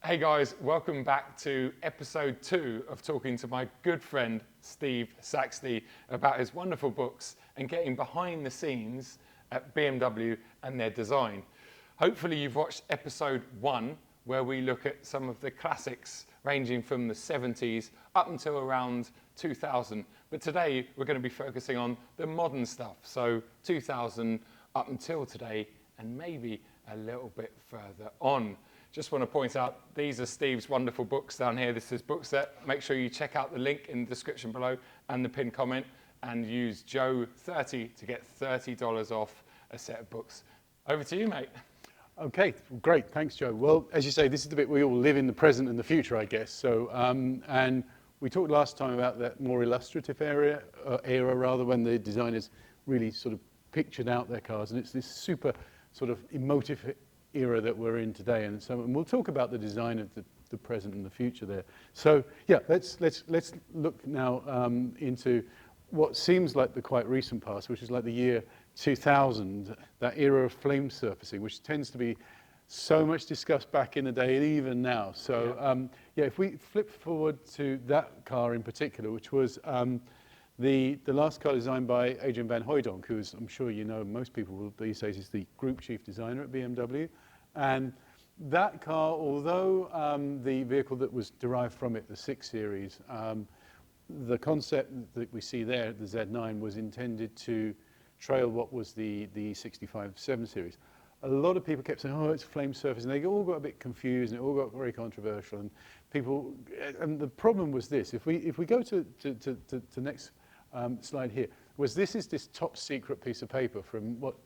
Hey guys, welcome back to episode 2 of talking to my good friend Steve Saxty about his wonderful books and getting behind the scenes at BMW and their design. Hopefully you've watched episode 1 where we look at some of the classics ranging from the 70s up until around 2000. But today we're going to be focusing on the modern stuff, so 2000 up until today and maybe a little bit further on. Just want to point out, these are Steve's wonderful books down here. This is his book set. Make sure you check out the link in the description below and the pinned comment and use Joe30 to get $30 off a set of books. Over to you, mate. Okay, great. Thanks, Joe. Well, as you say, this is the bit we all live in the present and the future, I guess. So, and we talked last time about that more illustrative era rather, when the designers really sort of pictured out their cars, and it's this super sort of emotive era that we're in today, and we'll talk about the design of the present and the future there. So yeah, let's look now into what seems like the quite recent past, which is like the year 2000, that era of flame surfacing, which tends to be so much discussed back in the day and even now. So yeah, if we flip forward to that car in particular, which was the last car designed by Adrian van Hooydonk, who is, I'm sure you know, most people these days is the group chief designer at BMW. And that car, although the vehicle that was derived from it, the 6 Series, the concept that we see there, the Z9, was intended to trail what was the 65 7 Series. A lot of people kept saying, oh, it's flame surface, and they all got a bit confused, and it all got very controversial. And people, and the problem was this: if we go to next slide here, this is this top secret piece of paper from what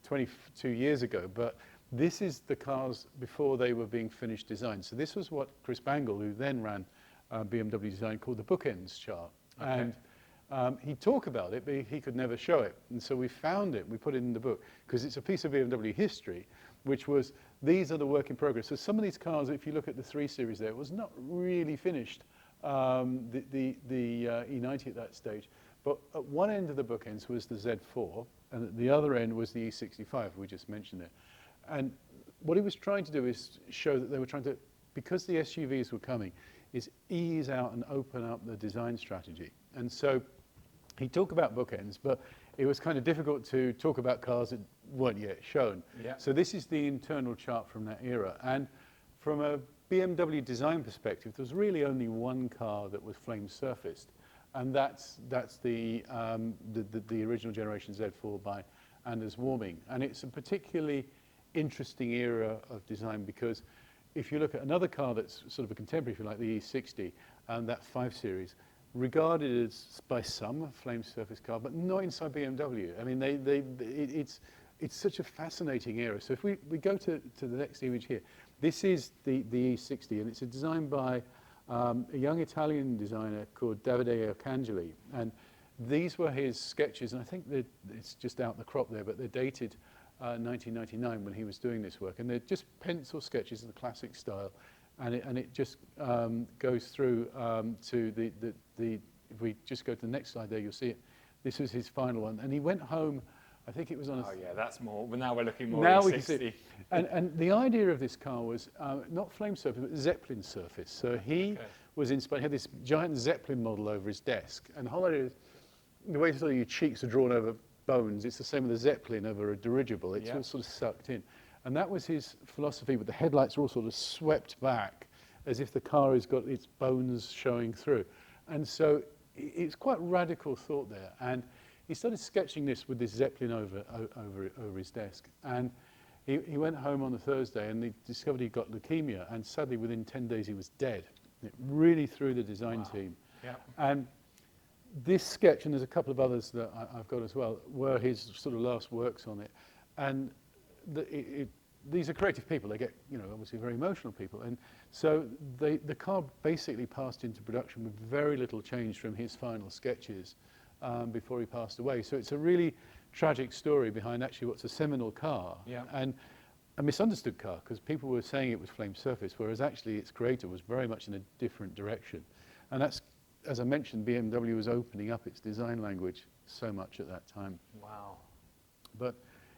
22 years ago, but this is the cars before they were being finished designed. So this was what Chris Bangle, who then ran BMW Design, called the bookends chart. Okay. And he'd talk about it, but he could never show it. And so we found it, we put it in the book, because it's a piece of BMW history, which was, these are the work in progress. So some of these cars, if you look at the 3 Series there, it was not really finished, the E90 at that stage. But at one end of the bookends was the Z4, and at the other end was the E65, we just mentioned it. And what he was trying to do is show that they were trying to, because the SUVs were coming, is ease out and open up the design strategy. And so he talked about bookends, but it was kind of difficult to talk about cars that weren't yet shown. Yeah. So this is the internal chart from that era. And from a BMW design perspective, there's really only one car that was flame surfaced, and that's the original generation Z4 by Anders Warming. And it's a particularly interesting era of design, because if you look at another car that's sort of a contemporary, if you like, the E60, and that 5 Series, regarded as by some a flame surface car, but not inside BMW. I mean, it's such a fascinating era. So if we go to the next image here, this is the E60, and it's a design by a young Italian designer called Davide Arcangeli. And these were his sketches, and I think it's just out the crop there, but they're dated 1999 when he was doing this work. And they're just pencil sketches in the classic style. And it just goes through to if we just go to the next slide there, you'll see it. This was his final one. And he went home, I think it was on a... Oh yeah, that's more, but now we're looking more now at we can see it. And the idea of this car was not flame surface, but Zeppelin surface. So he was inspired, he had this giant Zeppelin model over his desk. And the whole idea is, the way sort of your cheeks are drawn over bones, it's the same with the Zeppelin over a dirigible. It's all sort of sucked in. And that was his philosophy, but the headlights are all sort of swept back as if the car has got its bones showing through. And so it's quite radical thought there. And he started sketching this with this Zeppelin over his desk. And he went home on a Thursday and he discovered he got leukemia. And sadly, within 10 days, he was dead. It really threw the design team. Yeah. And this sketch, and there's a couple of others that I've got as well, were his sort of last works on it. And these are creative people. They get, obviously very emotional people. And so the car basically passed into production with very little change from his final sketches before he passed away. So it's a really tragic story behind actually what's a seminal car, and a misunderstood car, because people were saying it was flame surface, whereas actually its creator was very much in a different direction. And that's, as I mentioned, BMW was opening up its design language so much at that time. Wow. But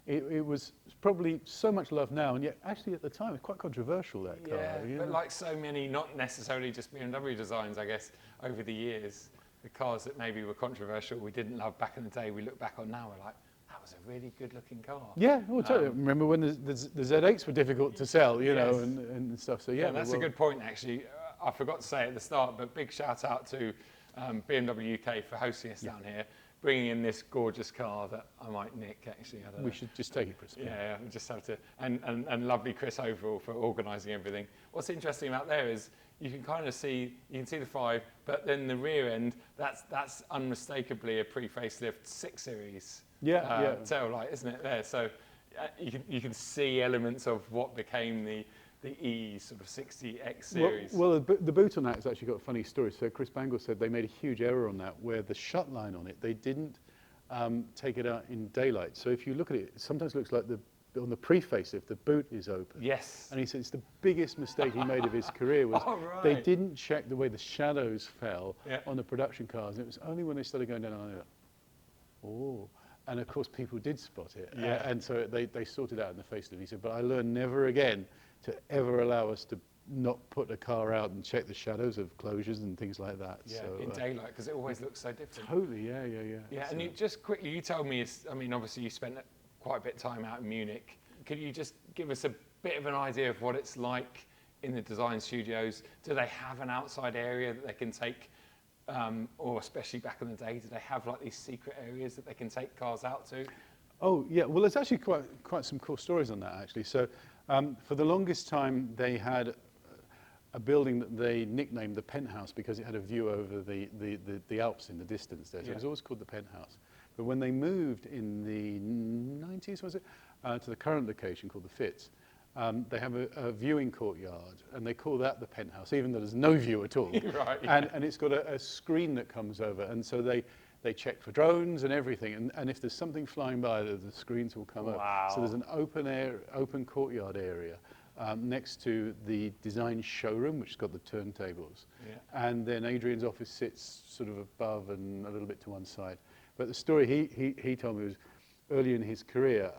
it was probably so much loved now, and yet actually at the time it's quite controversial, that car. Yeah, You but know? like so many, not necessarily just BMW designs, I guess, over the years, the cars that maybe were controversial, we didn't love back in the day, we look back on now, we're like, that was a really good looking car. Yeah, well, totally. Remember when the Z8s were difficult to sell, you know, Yes. and stuff. So yeah, That's a good point, actually. I forgot to say at the start, but big shout out to BMW UK for hosting us down here, bringing in this gorgeous car that I might nick, actually. I don't know. We should just take it for a spin. Yeah, we just have to, and lovely Chris overall for organising everything. What's interesting about there is you can kind of see, you can see the 5, but then the rear end, that's unmistakably a pre-facelift 6 Series tail light, isn't it? There, so you can see elements of what became the E sort of 60X series. Well, the boot on that has actually got a funny story. So Chris Bangle said they made a huge error on that, where the shut line on it, they didn't take it out in daylight. So if you look at it, it sometimes looks like on the pre-facelift, the boot is open. Yes. And he said it's the biggest mistake he made of his career was they didn't check the way the shadows fell on the production cars. And it was only when they started going down, oh. And of course, people did spot it. And so they sorted out in the facelift. He said, but I learned never again to ever allow us to not put a car out and check the shadows of closures and things like that. Yeah, so, in daylight, because it always looks so different. Totally, yeah. Yeah, so. and you just quickly, you told me, I mean, obviously you spent quite a bit of time out in Munich. Could you just give us a bit of an idea of what it's like in the design studios? Do they have an outside area that they can take, or especially back in the day, do they have like these secret areas that they can take cars out to? Oh, yeah, well, there's actually quite some cool stories on that, actually. So for the longest time, they had a building that they nicknamed the Penthouse because it had a view over the Alps in the distance there. So it was always called the Penthouse. But when they moved in the 90s, was it, to the current location called the Fitz, they have a viewing courtyard, and they call that the Penthouse, even though there's no view at all. Right. And it's got a screen that comes over, and so they check for drones and everything, and if there's something flying by, the screens will come up. So there's an open courtyard area next to the design showroom, which has got the turntables. And then Adrian's office sits sort of above and a little bit to one side. But the story he told me was, early in his career,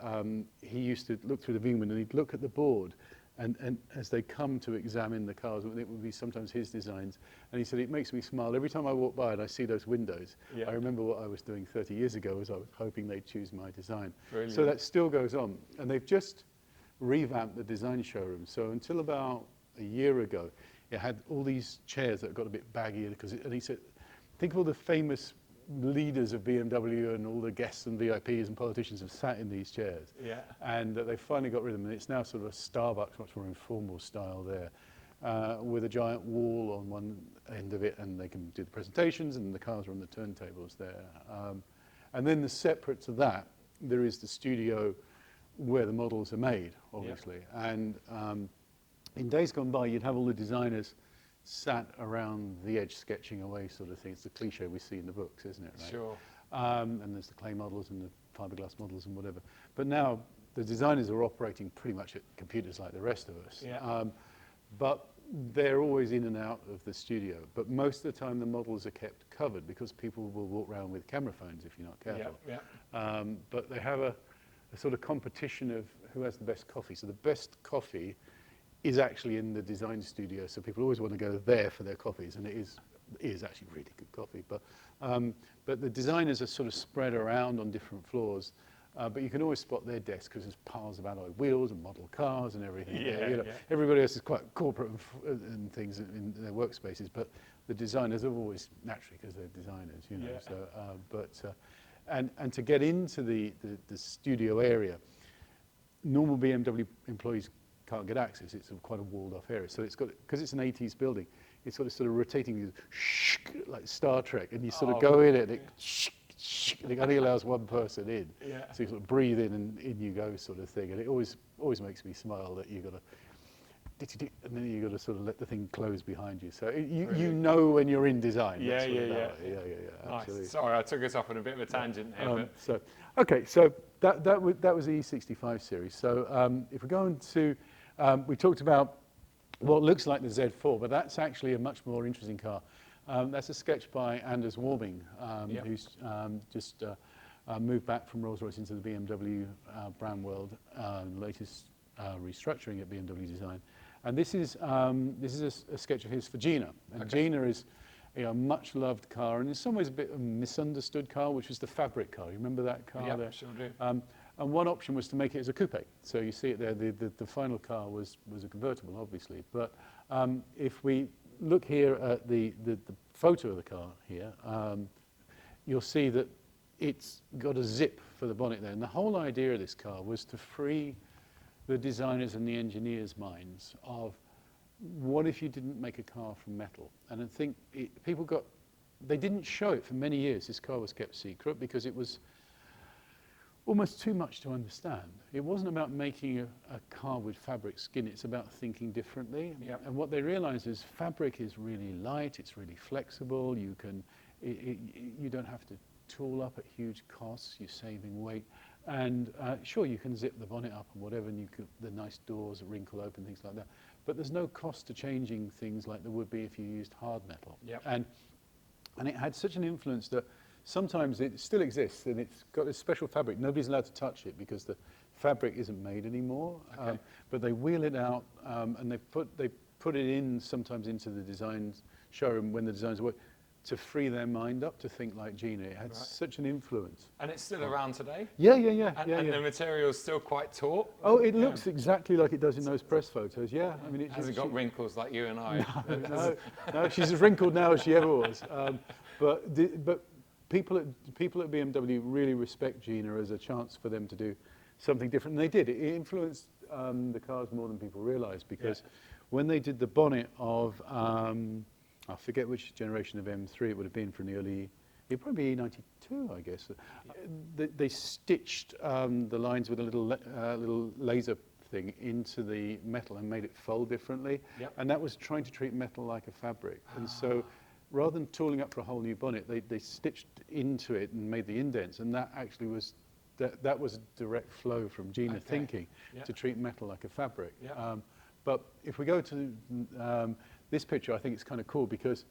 he used to look through the viewing window and he'd look at the board, and as they come to examine the cars, it would be sometimes his designs, and he said, it makes me smile. Every time I walk by and I see those windows, I remember what I was doing 30 years ago, was I was hoping they'd choose my design. Brilliant. So that still goes on. And they've just revamped the design showroom. So until about a year ago, it had all these chairs that got a bit baggy, and he said, think of all the famous leaders of BMW and all the guests and VIPs and politicians have sat in these chairs. And they finally got rid of them, and it's now sort of a Starbucks, much more informal style there, with a giant wall on one end of it, and they can do the presentations, and the cars are on the turntables there. And then separate to that, there is the studio where the models are made, obviously. And in days gone by, you'd have all the designers sat around the edge sketching away, sort of thing. It's the cliche we see in the books, isn't it? Right? Sure. And there's the clay models and the fiberglass models and whatever. But now the designers are operating pretty much at computers like the rest of us. But they're always in and out of the studio. But most of the time the models are kept covered because people will walk around with camera phones if you're not careful. But they have a sort of competition of who has the best coffee. So the best coffee is actually in the design studio, so people always want to go there for their coffees, and it is actually really good coffee. But the designers are sort of spread around on different floors, but you can always spot their desks because there's piles of alloy wheels and model cars and everything. Everybody else is quite corporate and things in their workspaces, but the designers are always, naturally, because they're designers, you know. So, and to get into the studio area, normal BMW employees can't get access. It's quite a walled off area. So it's got, because it's an 80s building, it's got a sort of rotating like Star Trek, and you sort of go in it, and it only allows one person in. So you sort of breathe in and in you go, sort of thing. And it always makes me smile that you've got to, and then you've got to sort of let the thing close behind you. So you know when you're in design. Yeah. Absolutely. Nice. Sorry, I took us off on a bit of a tangent here. So okay, so that was the E65 series. So if we go on to we talked about what looks like the Z4, but that's actually a much more interesting car. That's a sketch by Anders Warming, who's just moved back from Rolls-Royce into the BMW brand world, latest restructuring at BMW design. And this is a sketch of his for Gina. And Gina is a much loved car, and in some ways a bit of a misunderstood car, which was the fabric car. You remember that car? Yeah, there? sure do. And one option was to make it as a coupe. So you see it there, the final car was a convertible, obviously. But if we look here at the photo of the car here, you'll see that it's got a zip for the bonnet there. And the whole idea of this car was to free the designers and the engineers' minds of what if you didn't make a car from metal? And I think they didn't show it for many years. This car was kept secret because it was almost too much to understand. It wasn't about making a car with fabric skin, it's about thinking differently. Yep. And what they realized is fabric is really light, it's really flexible, you don't have to tool up at huge costs, you're saving weight. And sure, you can zip the bonnet up and whatever, and the nice doors wrinkle open, things like that. But there's no cost to changing things like there would be if you used hard metal. Yep. And it had such an influence that sometimes it still exists, and it's got this special fabric. Nobody's allowed to touch it because the fabric isn't made anymore. Okay. But they wheel it out, and they put it in sometimes into the design showroom when the designers work to free their mind up to think like Gina. It had such an influence. And it's still around today? Yeah. And the material's still quite taut? Oh, it looks exactly like it does in those press photos. Yeah, I mean, It hasn't got wrinkles like you and I. No, she's as wrinkled now as she ever was. But people at BMW really respect Gina as a chance for them to do something different. And they did. It influenced the cars more than people realize, because when they did the bonnet of, I forget which generation of M3 it would have been from the early, it'd probably be E92, I guess. They stitched the lines with a little laser thing into the metal and made it fold differently. Yep. And that was trying to treat metal like a fabric. And so rather than tooling up for a whole new bonnet, they stitched into it and made the indents. And that actually was, that was a direct flow from Gina thinking to treat metal like a fabric. Yep. But if we go to this picture, I think it's kind of cool, because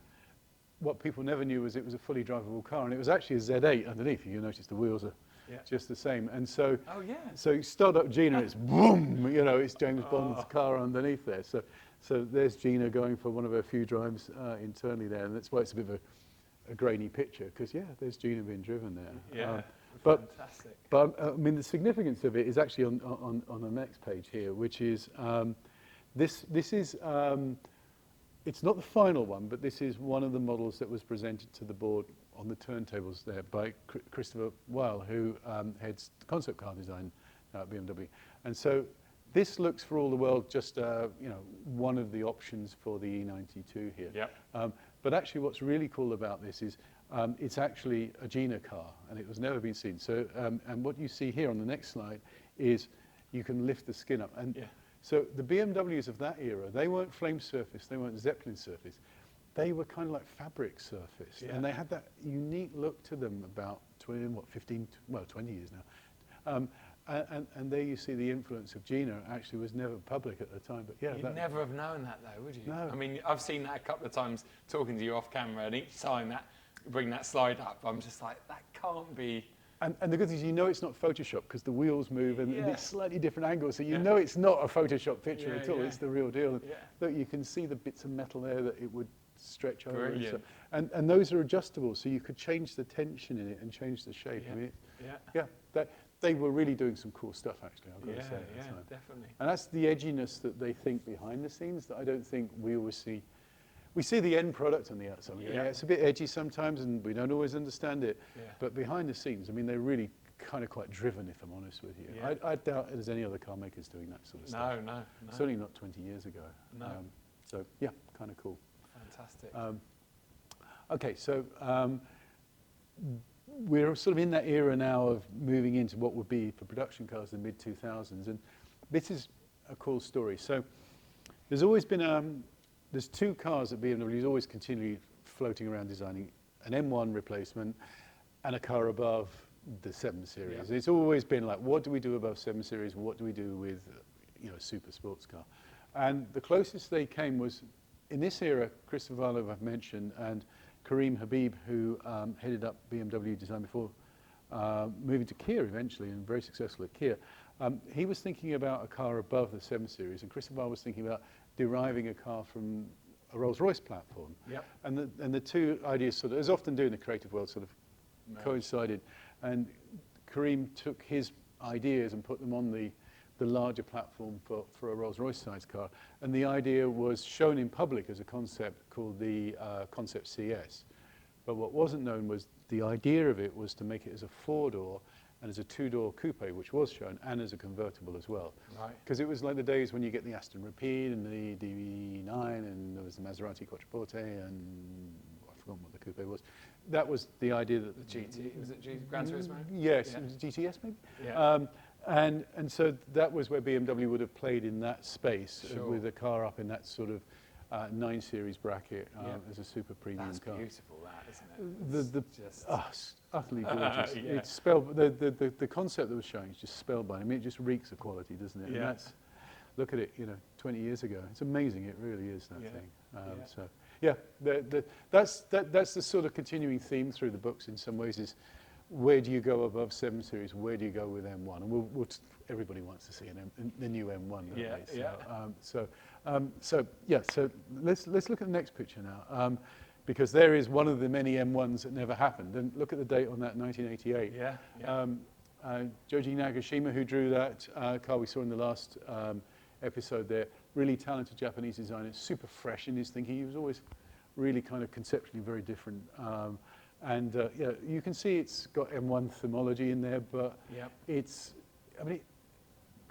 what people never knew was it was a fully drivable car, and it was actually a Z8 underneath. You notice the wheels are just the same. And so, so you start up Gina, it's boom, it's James Bond's car underneath there. So there's Gina going for one of her few drives internally there, and that's why it's a bit of a grainy picture, because there's Gina being driven there. Yeah, fantastic. But I mean, the significance of it is actually on the next page here, which is this is. It's not the final one, but this is one of the models that was presented to the board on the turntables there by Christopher Weil, who heads concept car design at BMW. And so this looks for all the world just one of the options for the E92 here. Yep. But actually what's really cool about this is it's actually a Gina car, and it was never been seen. So and what you see here on the next slide is you can lift the skin up. And so the BMWs of that era, they weren't flame surface, they weren't Zeppelin surface. They were kind of like fabric surface. And they had that unique look to them about 20 years now. And there you see the influence of Gina. Actually was never public at the time, but You'd never have known that though, would you? No. I mean, I've seen that a couple of times talking to you off camera, and each time bring that slide up, I'm just like, that can't be. And the good thing is, it's not Photoshop, because the wheels move and it's slightly different angles, so it's not a Photoshop picture at all. It's the real deal. And look, you can see the bits of metal there that it would stretch over. And those are adjustable, so you could change the tension in it and change the shape. I mean, they were really doing some cool stuff, actually, I've got to say at the time. Definitely. And that's the edginess that they think behind the scenes that I don't think we always see. We see the end product on the outside. It's a bit edgy sometimes, and we don't always understand it. But behind the scenes, I mean, they're really kind of quite driven, if I'm honest with you. I doubt there's any other car makers doing that sort of stuff. No. Certainly not 20 years ago. No. So, kind of cool. Fantastic. Okay, so we're sort of in that era now of moving into what would be for production cars in the mid-2000s. And this is a cool story. So there's always been there's two cars that BMW is always continually floating around designing, an M1 replacement and a car above the 7 Series. It's always been like, what do we do above 7 Series? What do we do with a super sports car? And the closest they came was, in this era, Christopher Weil, I've mentioned, and Karim Habib, who headed up BMW design before moving to Kia eventually, and very successful at Kia. He was thinking about a car above the 7 Series, and Christopher was thinking about deriving a car from a Rolls-Royce platform. Yep. And the two ideas sort of, as often do in the creative world, sort of coincided. And Karim took his ideas and put them on the larger platform for a Rolls-Royce size car. And the idea was shown in public as a concept called the Concept CS. But what wasn't known was the idea of it was to make it as a 4-door and as a 2-door coupe, which was shown, and as a convertible as well. Right. Because it was like the days when you get the Aston Rapide and the DB9, and there was the Maserati Quattroporte, and I forgot what the coupe was. That was the idea that The GT, was it Gran Turismo? Yes, Yeah. it was GTS maybe. Yeah. And so that was where BMW would have played in that space, Sure. with a car up in that sort of 9 Series bracket Yeah. as a super premium That's car. beautiful, that, isn't it? It's utterly gorgeous. Yeah. It's the concept that was showing is just spellbinding. I mean, it just reeks of quality, doesn't it? Yeah. And look at it, 20 years ago. It's amazing. It really is, that Yeah. thing. Yeah. So, yeah, that's the sort of continuing theme through the books in some ways is where do you go above 7 Series? Where do you go with M1? And everybody wants to see the new M1, don't Yeah, they? yeah. So let's look at the next picture now. Because there is one of the many M1s that never happened. And look at the date on that, 1988. Yeah. Joji Nagashima, who drew that car we saw in the last episode there, really talented Japanese designer, super fresh in his thinking. He was always really kind of conceptually very different. You can see it's got M1 themology in there, but Yep.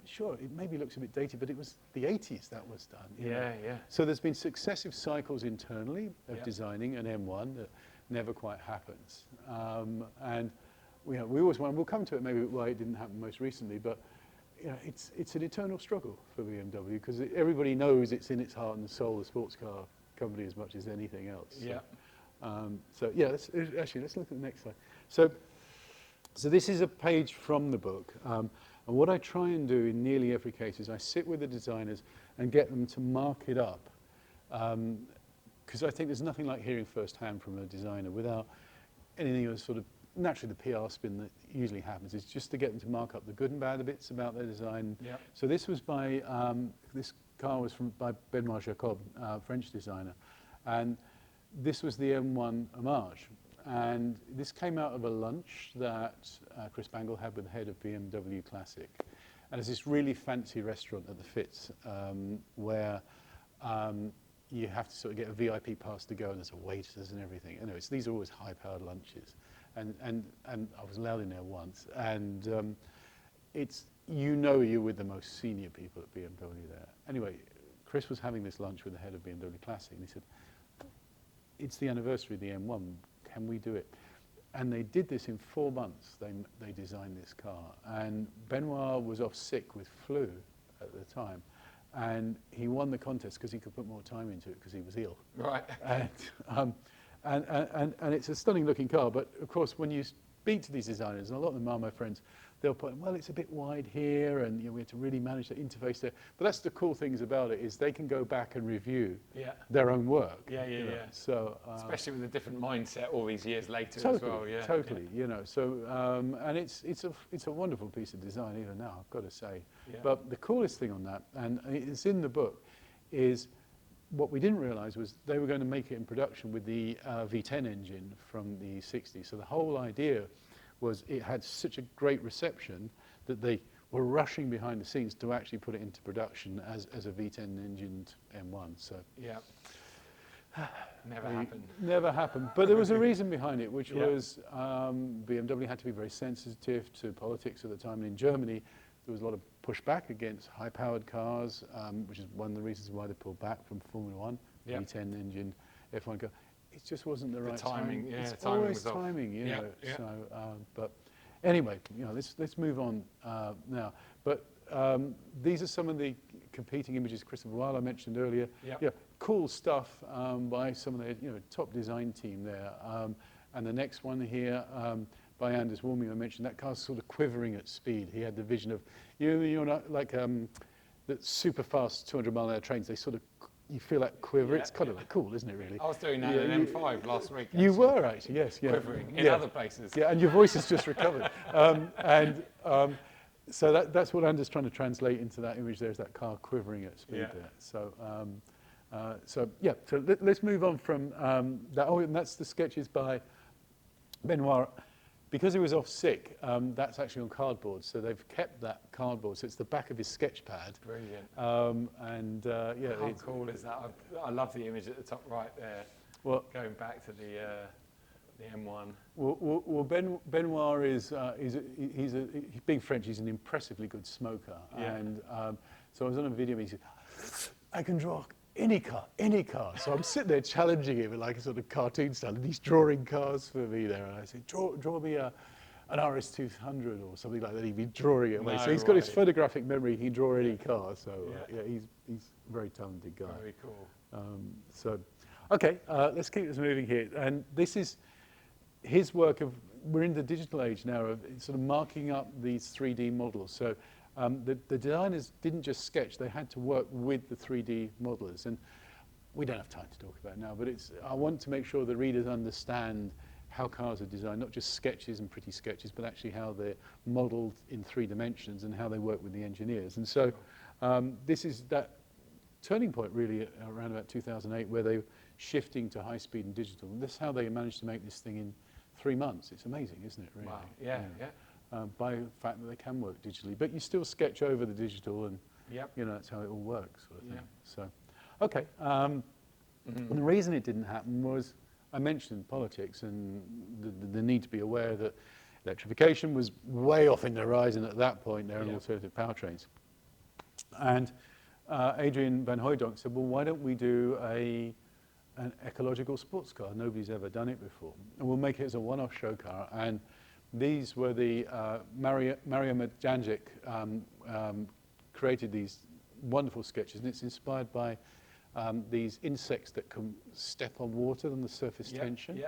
sure, it maybe looks a bit dated, but it was the 80s that was done. you know. Yeah. So there's been successive cycles internally of Yep. designing an M1 that never quite happens. And we always want, we'll come to it maybe why it didn't happen most recently, but it's an eternal struggle for BMW because everybody knows it's in its heart and soul, the sports car company, as much as anything else. Yeah. Let's look at the next slide. So this is a page from the book. And what I try and do in nearly every case is I sit with the designers and get them to mark it up. Because I think there's nothing like hearing firsthand from a designer without anything of sort of, naturally the PR spin that usually happens is just to get them to mark up the good and bad bits about their design. Yep. So this was this car was by Benoit Jacob, French designer. And this was the M1 homage. And this came out of a lunch that Chris Bangle had with the head of BMW Classic. And it's this really fancy restaurant at the Fitz where you have to sort of get a VIP pass to go, and there's a waiters and everything. Anyways, these are always high-powered lunches. And I was allowed in there once. And you're with the most senior people at BMW there. Anyway, Chris was having this lunch with the head of BMW Classic, and he said, it's the anniversary of the M1. Can we do it? And they did this in 4 months. They designed this car. And Benoit was off sick with flu at the time. And he won the contest because he could put more time into it because he was ill. Right. And it's a stunning looking car. But of course, when you speak to these designers, and a lot of them are my friends, they'll put, well, it's a bit wide here, and we have to really manage the interface there. But that's the cool things about it, is they can go back and review their own work. Yeah. So, especially with a different mindset all these years later totally, as well. Yeah. Totally. So, and it's a wonderful piece of design even now, I've got to say. Yeah. But the coolest thing on that, and it's in the book, is what we didn't realize was they were going to make it in production with the V10 engine from the 60s. So the whole idea was it had such a great reception that they were rushing behind the scenes to actually put it into production as a V10 engined M1. So Yeah. Never happened. Never happened. But there was a reason behind it, which was BMW had to be very sensitive to politics at the time. And in Germany, there was a lot of pushback against high-powered cars, which is one of the reasons why they pulled back from Formula One, V10 engine F1 car. It just wasn't the right timing, time. yeah, It's timing always was off. timing, you know. Yeah. So, but anyway, let's move on now. But these are some of the competing images Christopher Weil I mentioned earlier. Yep. Yeah, cool stuff by some of the top design team there. And the next one here by Anders Warming, I mentioned that car's sort of quivering at speed. He had the vision of you're not like the super fast 200-mile-an-hour trains. They sort of you feel that quiver. Yeah, It's kind of like cool, isn't it, really? I was doing that Yeah, in M5 last week. You actually. were actually, yes. Yeah. Quivering in Yeah. other places. Yeah, and your voice has just recovered. So that's what Andy's trying to translate into that image. There's that car quivering at speed there. So, let's move on from that. Oh, and that's the sketches by Benoit. Because he was off sick, that's actually on cardboard. So they've kept that cardboard. So it's the back of his sketch pad. Brilliant. How cool is that? I love the image at the top right there. Well, going back to the M1. Well, Benoit is he's being French. He's an impressively good smoker, and so I was on a video. And he said, "I can draw any car." So I'm sitting there challenging him in like a sort of cartoon style, and he's drawing cars for me there. And I said, "Draw me an RS200 or something like that." He'd be drawing it. So he's got his photographic memory. He can draw any car. So he's a very talented guy. Very cool. Okay, let's keep this moving here. And this is his work of, we're in the digital age now of sort of marking up these 3D models. So the designers didn't just sketch, they had to work with the 3D modelers. And we don't have time to talk about it now, but I want to make sure the readers understand how cars are designed, not just sketches and pretty sketches, but actually how they're modeled in 3 dimensions and how they work with the engineers. And so this is that turning point really around about 2008 where they were shifting to high speed and digital. And this is how they managed to make this thing in 3 months. It's amazing, isn't it, really? Wow, yeah. By the fact that they can work digitally. But you still sketch over the digital and, that's how it all works, sort of thing. So, okay. And the reason it didn't happen was, I mentioned politics and the need to be aware that electrification was way off in the horizon at that point. There are alternative powertrains. And Adrian van Hooydonk said, well, why don't we do an ecological sports car? Nobody's ever done it before. And we'll make it as a one-off show car. And these were the, Mario Majanjic created these wonderful sketches. And it's inspired by these insects that can step on water on the surface tension.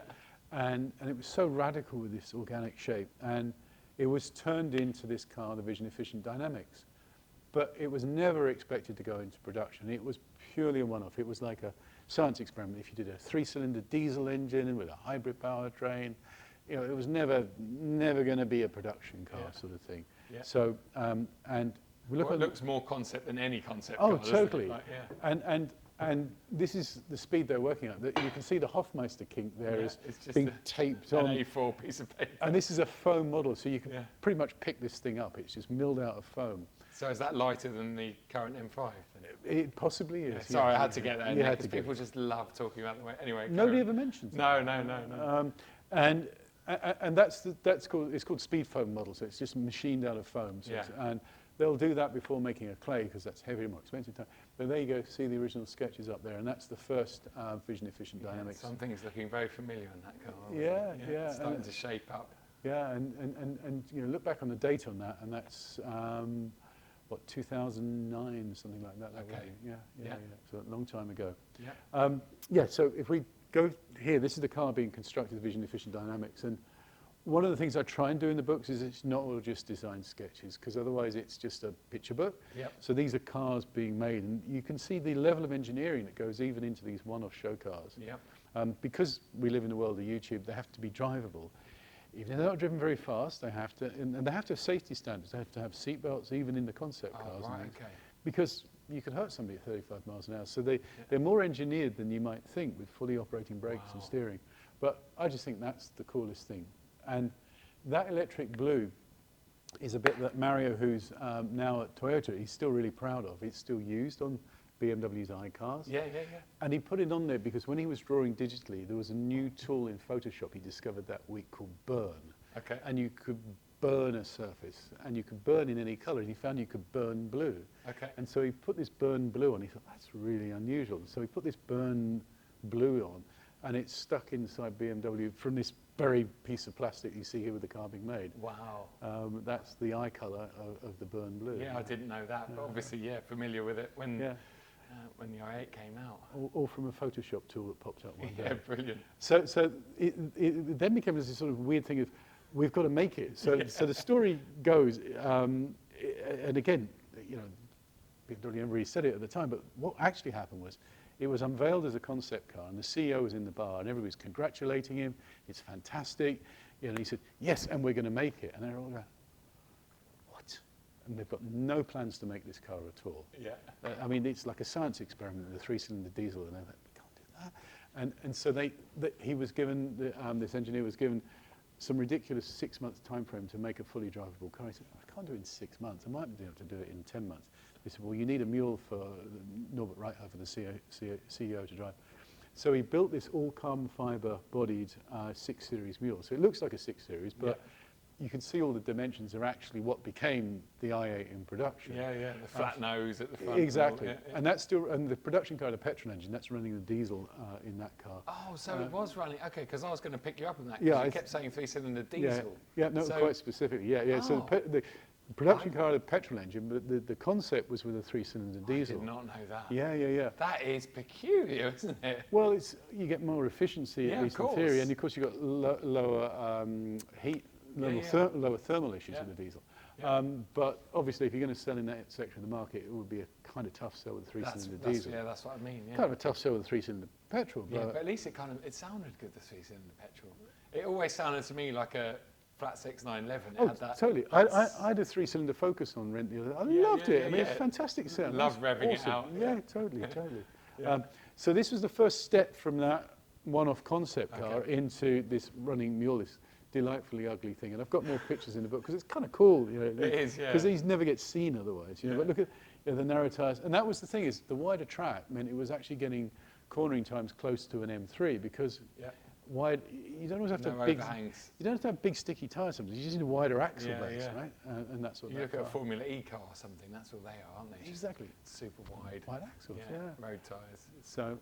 And it was so radical with this organic shape. And it was turned into this car, the Vision Efficient Dynamics. But it was never expected to go into production. It was purely a one-off. It was like a science experiment. If you did a 3-cylinder diesel engine with a hybrid powertrain, it was never going to be a production car sort of thing. So, and we look it looks more concept than any concept car. Oh, totally. Like, and this is the speed they're working at. You can see the Hofmeister kink there is just being taped on. An A4 piece of paper. And this is a foam model, so you can pretty much pick this thing up. It's just milled out of foam. So is that lighter than the current M5? Then? It possibly is. Sorry, I had to get that in there, because people just love talking about the way. Anyway, nobody ever mentions No. And that's called speed foam model, so it's just machined out of foam. So and they'll do that before making a clay, because that's heavier, more expensive. But there you go, see the original sketches up there, and that's the first Vision Efficient Dynamics. Something's looking very familiar in that car. It's starting to shape up. Yeah, and look back on the date on that, and that's 2009, something like that. Yeah. So a long time ago. So if we go here, this is the car being constructed, the Vision Efficient Dynamics, and one of the things I try and do in the books is it's not all just design sketches, because otherwise it's just a picture book. So these are cars being made, and you can see the level of engineering that goes even into these one-off show cars. Because we live in the world of YouTube, they have to be drivable. Even if they're not driven very fast, they have to, and they have to have safety standards. They have to have seat belts, even in the concept cars. Because you can hurt somebody at 35 miles an hour. So they're more engineered than you might think, with fully operating brakes and steering. But I just think that's the coolest thing. And that electric blue is a bit that Mario, who's now at Toyota, he's still really proud of. It's still used on BMW's iCars. And he put it on there because when he was drawing digitally, there was a new tool in Photoshop he discovered that week called Burn. And you could burn a surface, and you could burn in any color, and he found you could burn blue. And so he put this Burn Blue on. He thought, that's really unusual. So he put this Burn Blue on, and it's stuck inside BMW from this very piece of plastic you see here with the car being made. That's the eye color of the Burn Blue. I didn't know that, but obviously, familiar with it when the i8 came out. Or from a Photoshop tool that popped up one day. Brilliant. So it then became this sort of weird thing of, we've got to make it. So the story goes, and again, BMW never really said it at the time, but what actually happened was, it was unveiled as a concept car, and the CEO was in the bar, and everybody's congratulating him. It's fantastic. You know, he said, yes, and we're going to make it. And they're all going, what? And they've got no plans to make this car at all. Yeah. I mean, it's like a science experiment with a 3-cylinder diesel, and they're like, we can't do that. And so he was given, this engineer was given some ridiculous 6-month time frame to make a fully drivable car. He said, I can't do it in 6 months. I might be able to do it in 10 months. He said, well, you need a mule for Norbert Reithofer, the CEO, to drive. So he built this all carbon fiber bodied 6 Series mule. So it looks like a 6 Series, but you can see all the dimensions are actually what became the i8 in production. Yeah, yeah, the flat nose at the front. Exactly. And, all, yeah, yeah. And that's still, and the production car, the petrol engine, that's running the diesel in that car. Oh, so it was running, okay, because I was going to pick you up on that. Yeah, you kept saying 3-cylinder diesel. Yeah, no, so, quite specifically. Yeah, yeah. So the production car had a petrol engine, but the concept was with a 3-cylinder diesel. I did not know that. Yeah, yeah, yeah. That is peculiar, isn't it? Well, you get more efficiency, at least in theory, and of course you've got lower heat, lower thermal issues with the diesel. Yeah. But obviously, if you're going to sell in that sector of the market, it would be a kind of tough sell with a 3-cylinder diesel. Yeah, that's what I mean. Yeah. Kind of a tough sell with a 3-cylinder petrol. Yeah, but at least it sounded good, the 3-cylinder petrol. It always sounded to me like a flat 6.911. Oh, totally. I had a 3-cylinder Focus on rent the other day. I loved it. I mean, it's a fantastic sound. Love revving it out. Yeah, totally, totally. Yeah. So this was the first step from that one-off concept car into this running mule, this delightfully ugly thing. And I've got more pictures in the book because it's kind of cool. You know, it is, yeah. Because these never get seen otherwise. You know, but look at the narrow tyres. And that was the thing, is the wider track meant it was actually getting cornering times close to an M3 because wide. You don't always have to have big. You don't have to have big sticky tyres. Sometimes you just need a wider axle base, right? And that's what. You look at a Formula E car or something. That's all they are, aren't they? Exactly. Super wide. Wide axles. Yeah. Road tyres. So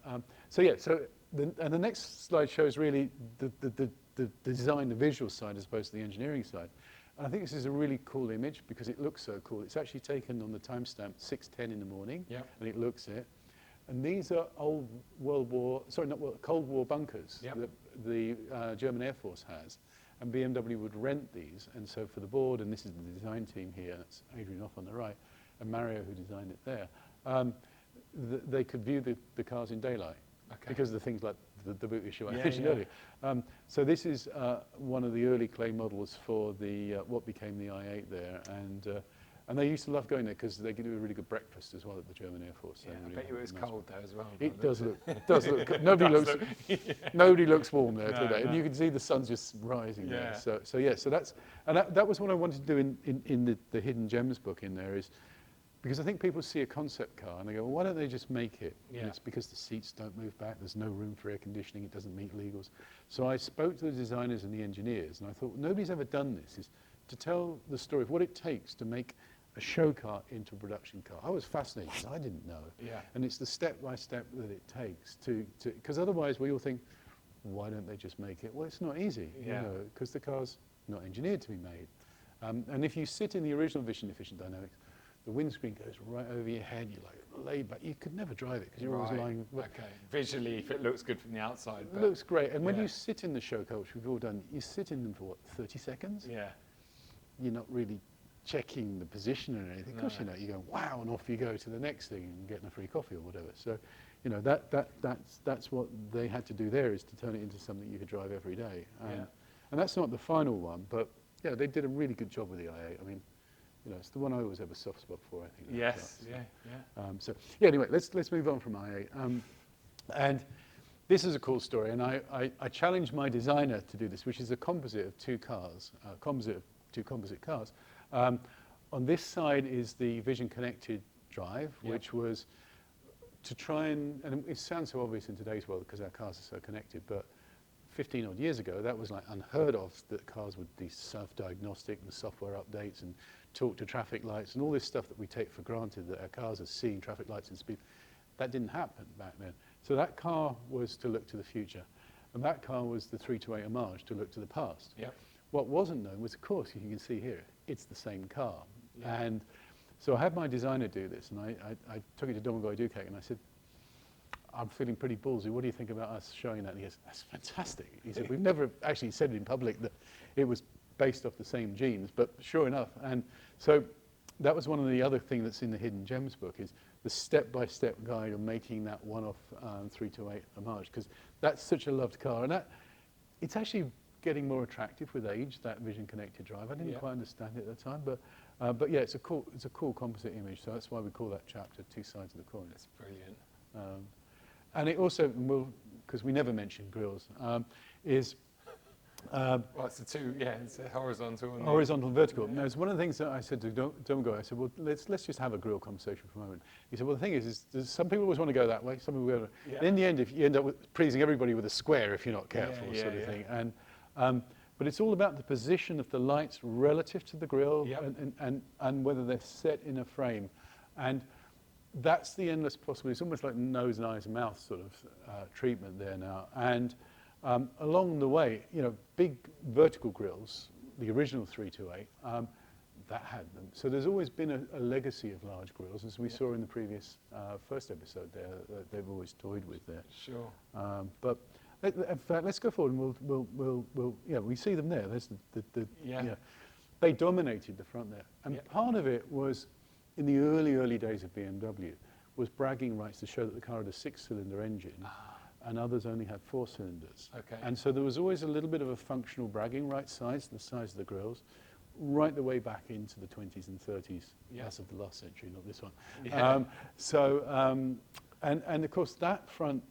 the next slide shows really the design, the visual side as opposed to the engineering side. And I think this is a really cool image because it looks so cool. It's actually taken on the timestamp 6:10 in the morning, and it looks it. And these are old Cold War bunkers that the German Air Force has. And BMW would rent these. And so for the board, and this is the design team here, that's Adrian off on the right, and Mario who designed it there, they could view the cars in daylight because of the things like the boot issue I mentioned earlier. So this is one of the early clay models for the what became the i8 there. And they used to love going there because they could do a really good breakfast as well at the German Air Force. Yeah, I bet you it was cold there as well. It does look good. Nobody looks warm there today. And you can see the sun's just rising there. So that was what I wanted to do in the Hidden Gems book in there, is because I think people see a concept car and they go, well, why don't they just make it? Yeah. And it's because the seats don't move back, there's no room for air conditioning, it doesn't meet legals. So I spoke to the designers and the engineers and I thought, nobody's ever done this, is to tell the story of what it takes to make a show car into a production car. I was fascinated because I didn't know. Yeah. And it's the step-by-step that it takes to because otherwise we all think, why don't they just make it? Well, it's not easy, you know, because the car's not engineered to be made. And if you sit in the original Vision Efficient Dynamics, the windscreen goes right over your head, you're like laid back. You could never drive it because you're always lying. Okay, visually, if it looks good from the outside. It looks great. And when you sit in the show car, which we've all done, you sit in them for what, 30 seconds? Yeah. You're not really checking the position or anything. Of course, you know, you go, wow, and off you go to the next thing and getting a free coffee or whatever. So, you know, that's what they had to do there, is to turn it into something you could drive every day. And that's not the final one, but yeah, they did a really good job with the i8. I mean, you know, it's the one I always have a soft spot for, I think. Yes, so anyway, let's move on from i8. And this is a cool story, and I challenged my designer to do this, which is a composite of two cars, two composite cars. On this side is the Vision Connected drive, which was to try and it sounds so obvious in today's world because our cars are so connected, but 15 odd years ago, that was like unheard of, that cars would be self-diagnostic with software updates and talk to traffic lights and all this stuff that we take for granted, that our cars are seeing traffic lights and speed. That didn't happen back then. So that car was to look to the future. And that car was the 328 Homage, to look to the past. Yep. What wasn't known was, of course, you can see here, it's the same car. Yeah. And so I had my designer do this, and I took it to Domagoy Duquesne, and I said, I'm feeling pretty ballsy. What do you think about us showing that? And he goes, that's fantastic. He said, we've never actually said it in public that it was based off the same genes, but sure enough. And so that was one of the other things that's in the Hidden Gems book, is the step-by-step guide of making that one-off 328 homage, because that's such a loved car, and it's actually getting more attractive with age, that vision-connected drive. I didn't quite understand it at the time, but yeah, it's a cool composite image, so that's why we call that chapter Two Sides of the Coin. That's brilliant. And it also, because we never mentioned grills, is... well, it's it's a horizontal and horizontal and vertical. Now, it's one of the things that I said to Domingo. I said, well, let's just have a grill conversation for a moment. He said, well, the thing is there's some people always want to go that way, some people go. And in the end, if you end up pleasing everybody with a square if you're not careful, sort of thing. And but it's all about the position of the lights relative to the grill and whether they're set in a frame, and that's the endless possibility. It's almost like nose and eyes and mouth sort of treatment there now. And along the way, big vertical grills, the original 328, that had them. So there's always been a legacy of large grills, as we saw in the previous first episode there, that they've always toyed with there. Sure. But in fact, let's go forward and we'll we see them there. There's they dominated the front there. And part of it was, in the early days of BMW, was bragging rights to show that the car had a 6-cylinder engine. And others only had 4 cylinders. Okay. And so there was always a little bit of a functional bragging right size, the size of the grills, right the way back into the 20s and 30s, as of the last century, not this one. Yeah. And of course that front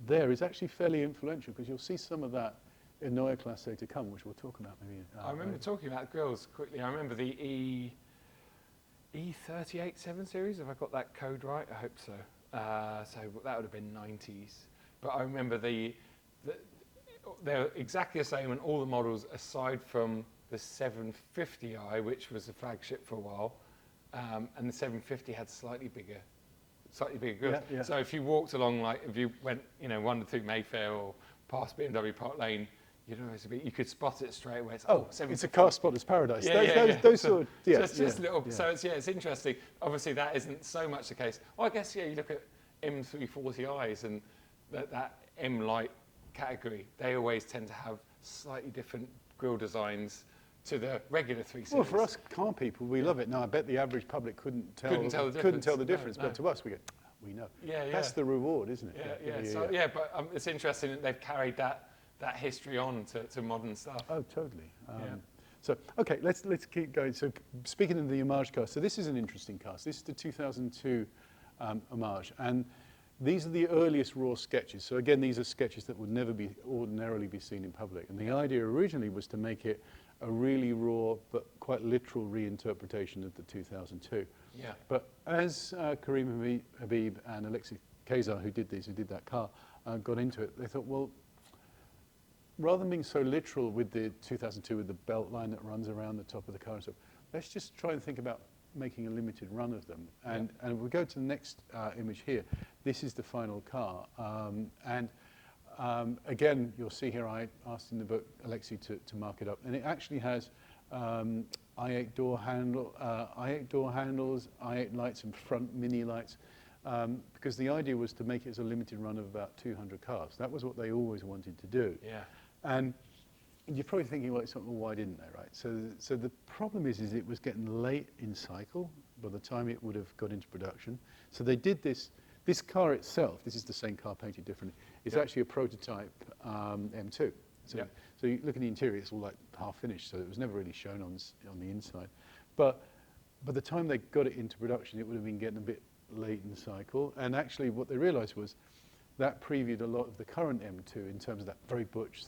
there is actually fairly influential, because you'll see some of that in Neue Klasse to come, which we'll talk about maybe. I remember talking about grills quickly. I remember the E38 7 Series, if I got that code right, I hope so. So that would have been 90s. But I remember they're exactly the same on all the models, aside from the 750i, which was the flagship for a while, and the 750 had slightly bigger grills. Yeah. So if you walked along, like if you went, wandered through Mayfair or past BMW Park Lane, you could spot it straight away. It's a car spotter's paradise. So it's interesting. Obviously, that isn't so much the case. Well, I guess you look at M340i's and that M-Light category, they always tend to have slightly different grille designs to the regular 3 Series. Well, for us car people, we love it. Now, I bet the average public couldn't tell the difference, no. But to us, we know. Yeah. That's the reward, isn't it? But it's interesting that they've carried that history on to modern stuff. Oh, totally. So, okay, let's keep going. So, speaking of the homage car, so this is an interesting car. So this is the 2002 homage, and these are the earliest raw sketches. So again, these are sketches that would never ordinarily be seen in public. And the idea originally was to make it a really raw but quite literal reinterpretation of the 2002. Yeah. But as Karim Habib and Alexei Kazar, who did that car, got into it, they thought, well, rather than being so literal with the 2002 with the belt line that runs around the top of the car and stuff, let's just try and think about making a limited run of them. And we go to the next image here. This is the final car. Again, you'll see here, I asked in the book Alexei to mark it up. And it actually has i8 door handles, i8 lights and front mini lights, because the idea was to make it as a limited run of about 200 cars. That was what they always wanted to do. Yeah. And you're probably thinking, well, why didn't they, right? So the problem is it was getting late in cycle by the time it would have got into production. So they did this. This car itself, this is the same car painted differently, is actually a prototype M2. So you look at the interior, it's all like half finished, so it was never really shown on the inside. But by the time they got it into production, it would have been getting a bit late in the cycle. And actually what they realized was that previewed a lot of the current M2 in terms of that very butch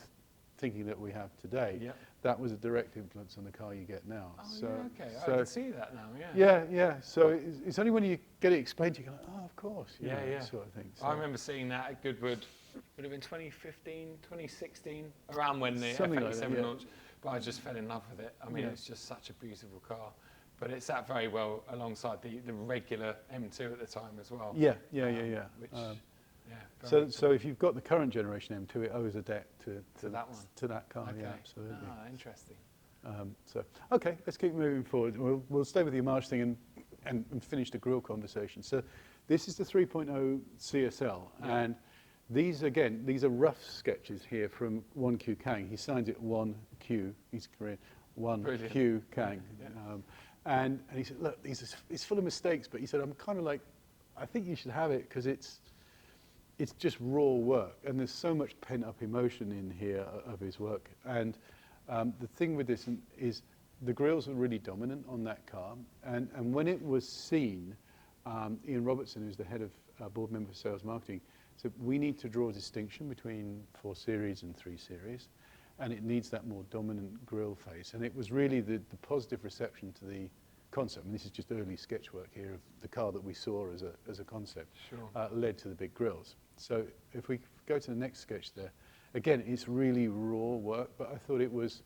thinking that we have today. Yep. That was a direct influence on the car you get now. Oh, so, okay. So I can see that now, Yeah. So it's only when you get it explained, you go, oh, of course. Sort of thing. So I remember seeing that at Goodwood. Would have been 2015, 2016, around when the F87 launched. But I just fell in love with it. I mean, it's just such a beautiful car. But it sat very well alongside the regular M2 at the time as well. Yeah. Which, so if you've got the current generation M2, it owes a debt to that one. To that car. Okay. Yeah, absolutely. Interesting. Okay, let's keep moving forward. We'll stay with the homage thing and finish the grille conversation. So this is the 3.0 CSL, and these are rough sketches here from 1Q Kang. He signs it 1Q. He's Korean. 1Q Kang. And he said, look, it's full of mistakes, but he said, I'm kind of like I think you should have it because it's just raw work, and there's so much pent-up emotion in here of his work. And the thing with this is the grills are really dominant on that car. And when it was seen, Ian Robertson, who's the head of board member for sales marketing, said we need to draw a distinction between 4 Series and 3 Series, and it needs that more dominant grille face. And it was really the positive reception to the concept. And this is just early sketch work here of the car that we saw as a concept, Sure. led to the big grills. So if we go to the next sketch there, again, it's really raw work, but I thought it was,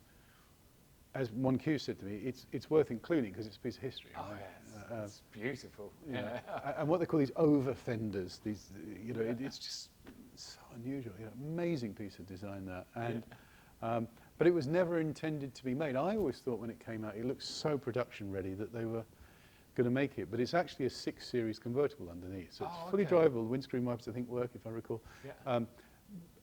as 1Q said to me, it's worth including because it's a piece of history. Oh, right? yes. It's beautiful. Yeah. And what they call these over fenders, these, you know, it's just so unusual. You know, amazing piece of design that. And but it was never intended to be made. I always thought when it came out, it looked so production ready that they were going to make it. But it's actually a 6 Series convertible underneath, so it's fully drivable. The windscreen wipers, I think, work if I recall. Yeah.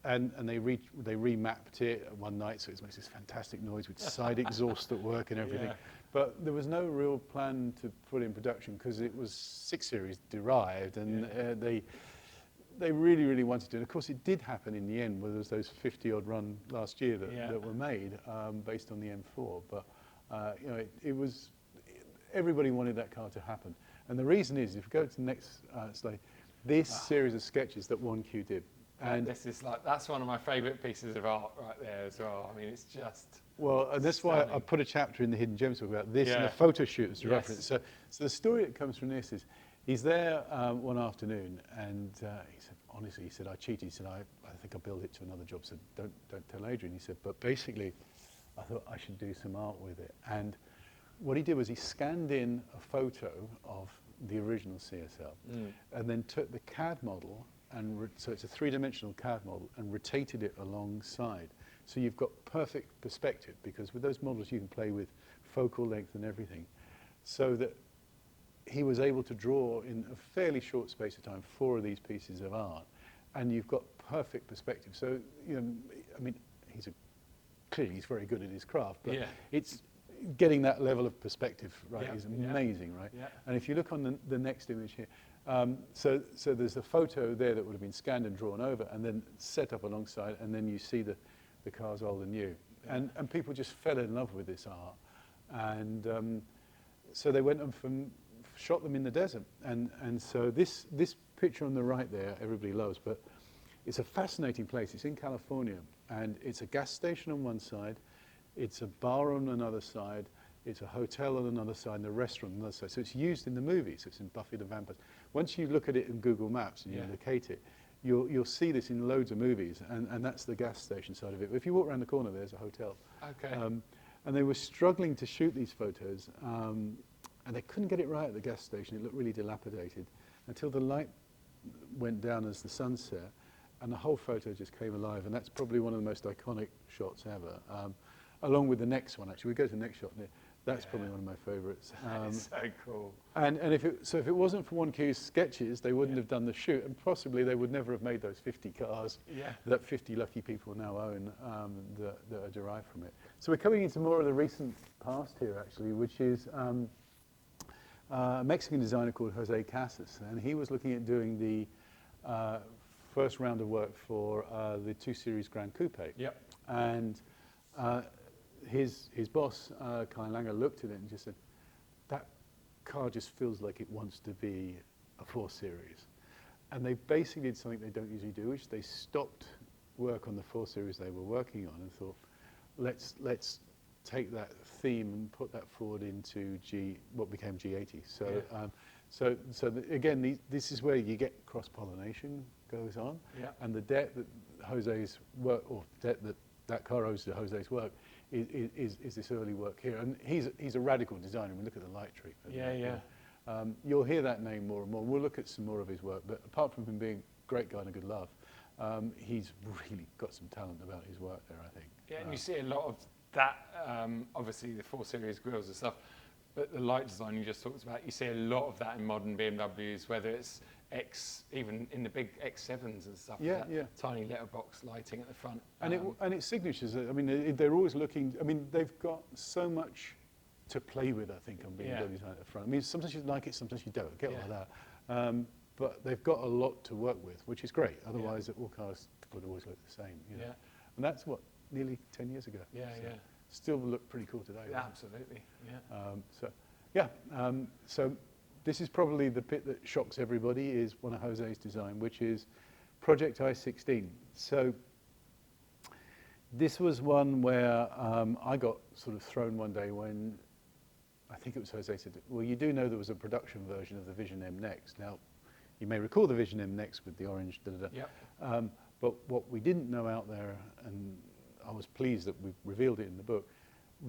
And they remapped it one night, so it makes this fantastic noise with side exhaust at work and everything. Yeah. But there was no real plan to put in production because it was 6 Series derived, and they really, really wanted to. And of course, it did happen in the end, where there was those 50-odd run last year that were made based on the M4. But you know, it was, everybody wanted that car to happen. And the reason is, if you go to the next slide, this series of sketches that 1Q did. And this is like, that's one of my favourite pieces of art right there as well. I mean, it's just well, and that's why I put a chapter in the Hidden Gems book about this and the photo shoot as a reference. So the story that comes from this is, he's there one afternoon, and he said, honestly, he said, I cheated. He said, I think I billed it to another job. So don't tell Adrian. He said, but basically, I thought I should do some art with it. And what he did was he scanned in a photo of the original CSL, and then took the CAD model, and so it's a 3-dimensional CAD model, and rotated it alongside. So you've got perfect perspective, because with those models you can play with focal length and everything. So that he was able to draw in a fairly short space of time 4 of these pieces of art, and you've got perfect perspective. So, you know, I mean, clearly he's very good at his craft, but it's getting that level of perspective right is amazing, right? Yeah. And if you look on the next image here, so there's a photo there that would have been scanned and drawn over and then set up alongside, and then you see the cars old and new. Yeah. And people just fell in love with this art. And so they went and shot them in the desert. And so this picture on the right there, everybody loves, but it's a fascinating place. It's in California, and it's a gas station on one side, it's a bar on another side, it's a hotel on another side, and a restaurant on another side. So it's used in the movies. It's in Buffy the Vampire. Once you look at it in Google Maps and you locate it, you'll see this in loads of movies, and that's the gas station side of it. But if you walk around the corner, there's a hotel. Okay. And they were struggling to shoot these photos, and they couldn't get it right at the gas station. It looked really dilapidated until the light went down as the sun set, and the whole photo just came alive. And that's probably one of the most iconic shots ever. Along with the next one, actually. We go to the next shot there. That's probably one of my favourites. That's so cool. And if it wasn't for 1Q's sketches, they wouldn't have done the shoot, and possibly they would never have made those 50 cars that 50 lucky people now own that are derived from it. So we're coming into more of the recent past here, actually, which is a Mexican designer called Jose Casas, and he was looking at doing the first round of work for the 2 Series Grand Coupe. Yep. And his boss, Kai Langer, looked at it and just said, that car just feels like it wants to be a 4 Series. And they basically did something they don't usually do, which they stopped work on the 4 Series they were working on and thought, let's take that theme and put that forward into what became G80. So, again, this is where you get cross-pollination goes on, and the debt that Jose's work, or debt that car owes to Jose's work, is this early work here. And he's a radical designer. I mean, look at the light treatment. You'll hear that name more and more. We'll look at some more of his work, but apart from him being a great guy and a good laugh, he's really got some talent about his work there, I think. Yeah, and you see a lot of that, obviously the 4 Series grills and stuff, but the light design you just talked about, you see a lot of that in modern BMWs, whether it's even in the big X7s and stuff, tiny letterbox lighting at the front. And its signatures, I mean, they're always looking, I mean, they've got so much to play with, I think, on BMW design at the front. I mean, sometimes you like it, sometimes you don't, I get all of that. but they've got a lot to work with, which is great. Otherwise, all cars would always look the same. You know? Yeah. And that's what, nearly 10 years ago. Yeah, so yeah. Still look pretty cool today. Yeah, Right? absolutely. Yeah. So this is probably the bit that shocks everybody, is one of Jose's design, which is Project I-16. So this was one where I got sort of thrown one day when I think it was Jose said, well, you do know there was a production version of the Vision M Next. Now, you may recall the Vision M Next with the orange, Yep. but what we didn't know out there, and I was pleased that we revealed it in the book,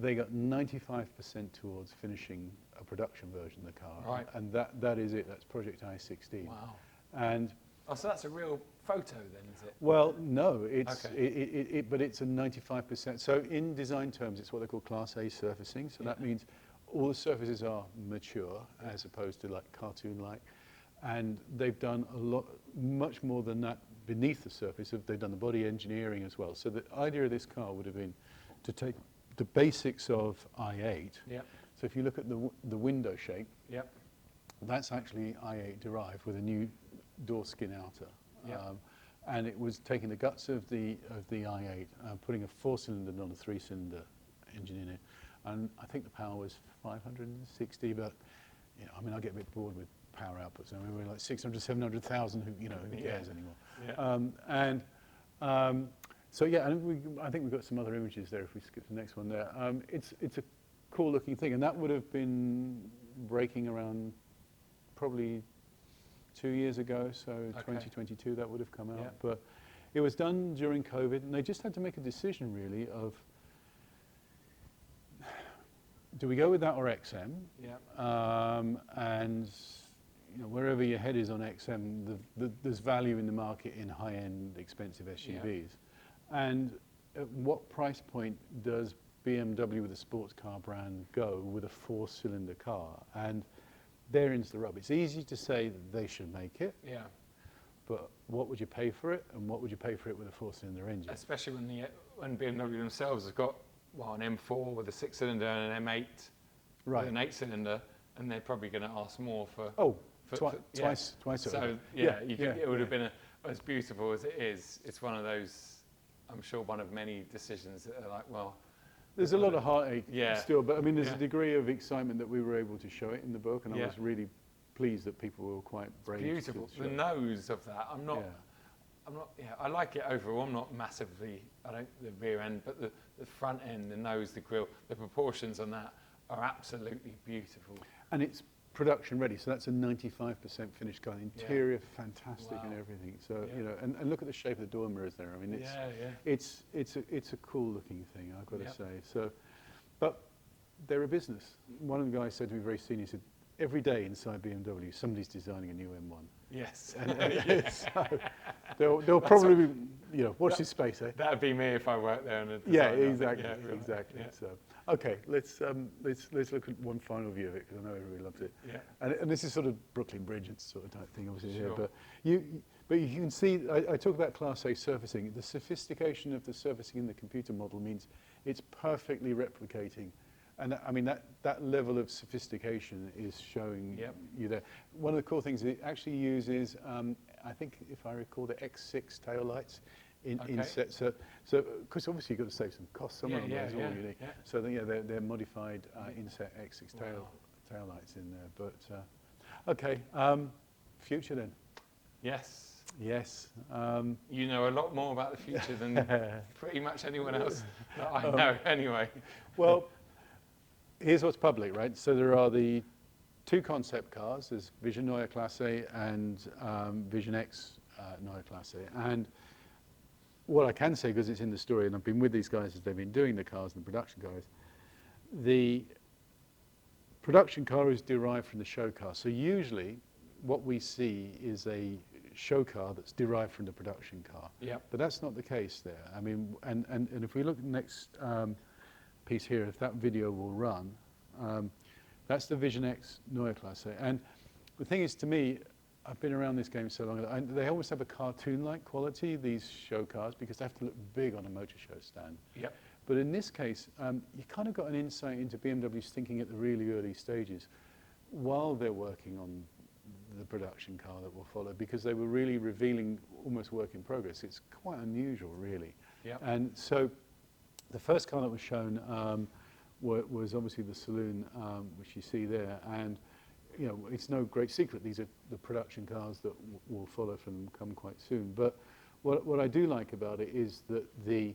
they got 95% towards finishing a production version of the car. Right. And that is it, that's Project I-16. Wow. And Oh, so that's a real photo then, is it? well, no, it's Okay. but it's a 95%. So in design terms, it's what they call Class A surfacing. So that means all the surfaces are mature, as opposed to like cartoon-like. And they've done a lot, much more than that beneath the surface. They've done the body engineering as well. So the idea of this car would have been to take the basics of I-8. Yep. So if you look at the window shape, Yep. that's actually I-8 derived with a new door skin outer. Yep. And it was taking the guts of the I-8, putting a 4-cylinder, not a 3-cylinder engine in it. And I think the power was 560, but you know, I mean, I get a bit bored with power outputs. I mean, we're like 600, 700,000, who cares anymore? Yeah. So yeah, and I think we've got some other images there if we skip to the next one there. It's a cool looking thing, and that would have been breaking around probably 2 years ago, so 2022 that would have come out. Yeah. But it was done during COVID, and they just had to make a decision really of, do we go with that or XM? Yeah. And you know, wherever your head is on XM, there's value in the market in high-end, expensive SUVs. And at what price point does BMW with a sports car brand go with a 4-cylinder car? And therein's the rub. It's easy to say that they should make it, Yeah. but what would you pay for it, and what would you pay for it with a 4-cylinder engine? Especially when BMW themselves have got an M4 with a 6-cylinder and an M8 Right. with an 8-cylinder, and they're probably going to ask more for. Twice. So it would have been as beautiful as it is. It's one of those, I'm sure, one of many decisions that are like, well. There's a lot of heartache Yeah. still, but I mean, there's a degree of excitement that we were able to show it in the book, and I was really pleased that people were quite brave. Beautiful. To show The it. nose of that. I'm not. I like it overall. I'm not massively. I don't the rear end, but the front end, the nose, the grille, the proportions on that are absolutely beautiful. And it's production ready, so that's a 95% finished car. Interior, fantastic, and everything. So you know, and look at the shape of the door mirrors there. I mean, it's a cool looking thing, I've got to say. So, but they're a business. One of the guys said to me, very senior, he said, every day inside BMW, somebody's designing a new M1. Yes. So they'll probably be, watch this space, eh? That'd be me if I worked there. Exactly. Yeah. So, okay, let's look at one final view of it, because I know everybody loves it. Yeah. And this is sort of Brooklyn Bridge sort of type thing, obviously here. But you can see, I talk about Class A surfacing. The sophistication of the surfacing in the computer model means it's perfectly replicating. And I mean, that level of sophistication is showing you there. One of the cool things, it actually uses, I think if I recall, the X6 taillights in set. So because obviously you've got to save some costs somewhere on those, all unique. Yeah. So they're modified inset X6 taillights in there. But okay, future then. Yes. Yes. You know a lot more about the future than pretty much anyone else that I know anyway. Well, here's what's public, right? So there are the 2 concept cars. There's Vision Neue Class A and Vision X Neue Class A. And what I can say, because it's in the story, and I've been with these guys as they've been doing the cars and the production cars, the production car is derived from the show car. So usually what we see is a show car that's derived from the production car. Yep. But that's not the case there. I mean, and if we look at the next piece here, if that video will run, that's the Vision X Neue Class A. And the thing is, to me, I've been around this game so long, they always have a cartoon-like quality, these show cars, because they have to look big on a motor show stand. Yep. But in this case, you kind of got an insight into BMW's thinking at the really early stages, while they're working on the production car that will follow, because they were really revealing almost work in progress. It's quite unusual, really. Yep. And so the first car that was shown was obviously the saloon, which you see there. And you know, it's no great secret, these are the production cars that will follow from come quite soon. But what I do like about it is that the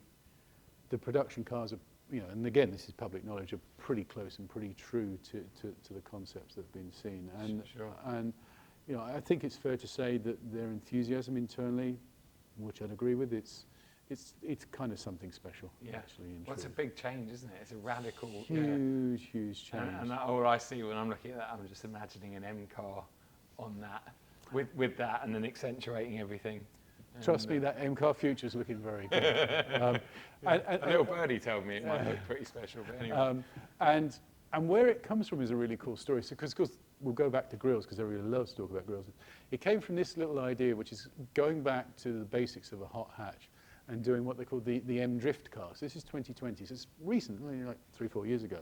production cars are, you know, and again, this is public knowledge, are pretty close and pretty true to the concepts that have been seen. And, Sure. and you know, I think it's fair to say that their enthusiasm internally, which I'd agree with, it's kind of something special, actually. Well, it's a big change, isn't it? It's a radical, huge change. And all I see when I'm looking at that, I'm just imagining an M car on that, with that, and then accentuating everything. Trust me, that M-car future is looking very good. A little birdie told me it might look pretty special, but anyway. And where it comes from is a really cool story. So, because we'll go back to grills, because everybody loves to talk about grills. It came from this little idea, which is going back to the basics of a hot hatch and doing what they call the M drift car. So this is 2020, so it's recent, only like 3-4 years ago.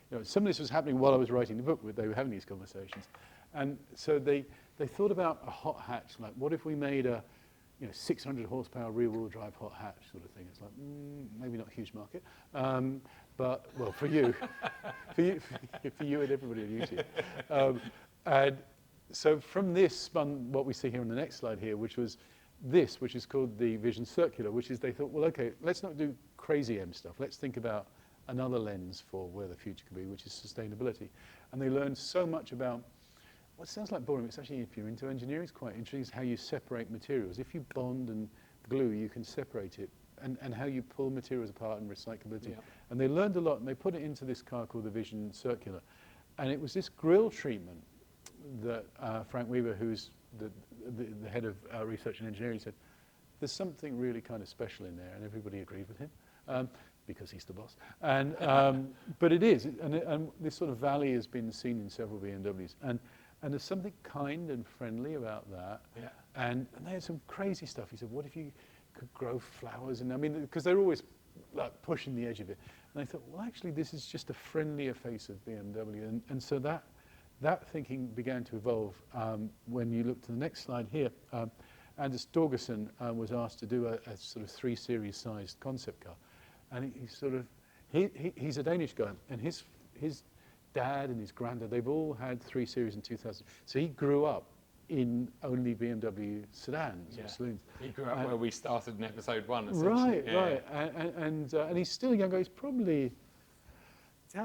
You know, some of this was happening while I was writing the book, they were having these conversations. And so they thought about a hot hatch, like what if we made a 600 horsepower rear-wheel drive hot hatch sort of thing. It's like, maybe not a huge market, but, well, for you, for you and everybody on YouTube. And so from this spun what we see here on the next slide here, which is called the Vision Circular, which is they thought, well, okay, let's not do crazy M stuff. Let's think about another lens for where the future could be, which is sustainability. And they learned so much about what sounds like boring. It's actually, if you're into engineering, it's quite interesting, is how you separate materials. If you bond and glue, you can separate it, and how you pull materials apart and recyclability. Yeah. And they learned a lot, and they put it into this car called the Vision Circular. And it was this grill treatment that Frank Weaver, who's the head of research and engineering, said, there's something really kind of special in there, and everybody agreed with him. Because he's the boss. And, but it is, and this sort of valley has been seen in several BMWs. And there's something kind and friendly about that. Yeah. And they had some crazy stuff. He said, what if you could grow flowers? And I mean, because they're always like pushing the edge of it. And I thought, well, actually, this is just a friendlier face of BMW. And so that thinking began to evolve. When you look to the next slide here, Anders Dorgerson was asked to do a sort of 3 series sized concept car. And he's a Danish guy, and his dad and his granddad, they've all had 3 Series in 2000. So he grew up in only BMW sedans or saloons. He grew up where we started in episode 1, essentially. Right. And he's still younger. He's probably,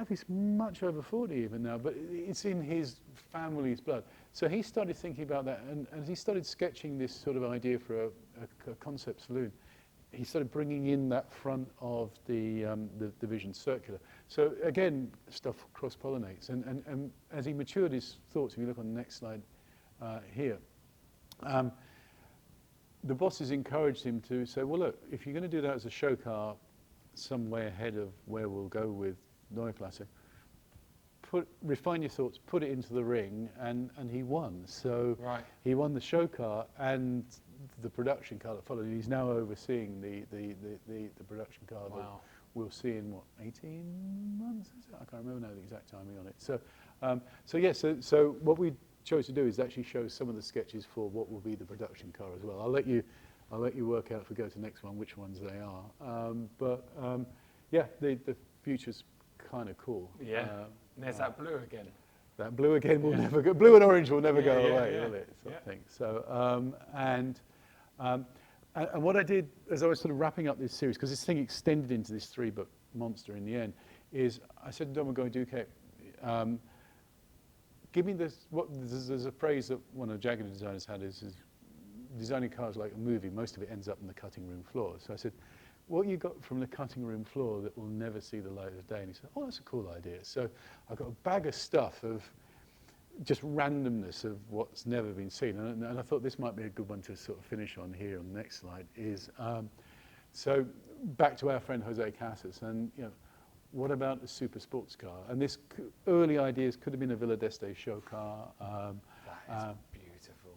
he's much over 40 even now, but it's in his family's blood. So he started thinking about that, and as he started sketching this sort of idea for a concept saloon, he started bringing in that front of the Vision Circular. So again, stuff cross-pollinates. And as he matured his thoughts, if you look on the next slide here, the bosses encouraged him to say, well, look, if you're going to do that as a show car, some way ahead of where we'll go with Neue Klasse, refine your thoughts, put it into the ring, and he won. So he won the show car and the production car that followed. He's now overseeing the production car that we'll see in, what, 18 months? Is it? I can't remember now the exact timing on it. So what we chose to do is actually show some of the sketches for what will be the production car as well. I'll let you work out, if we go to the next one, which ones they are. The future's kind of cool. Yeah. There's that blue again. That blue again will never go. Blue and orange will never go away, will it? I think. So, and what I did as I was sort of wrapping up this series, because this thing extended into this 3-book monster in the end, is I said to Domago Duque, give me this. There's a phrase that one of the Jaguar designers had is designing cars like a movie. Most of it ends up on the cutting room floor. So I said, what you got from the cutting room floor that will never see the light of day? And he said, oh, that's a cool idea. So I've got a bag of stuff of just randomness of what's never been seen. And I thought this might be a good one to sort of finish on here on the next slide is, so back to our friend Jose Casas, and what about a super sports car? And this early ideas could have been a Villa d'Este show car. That is beautiful.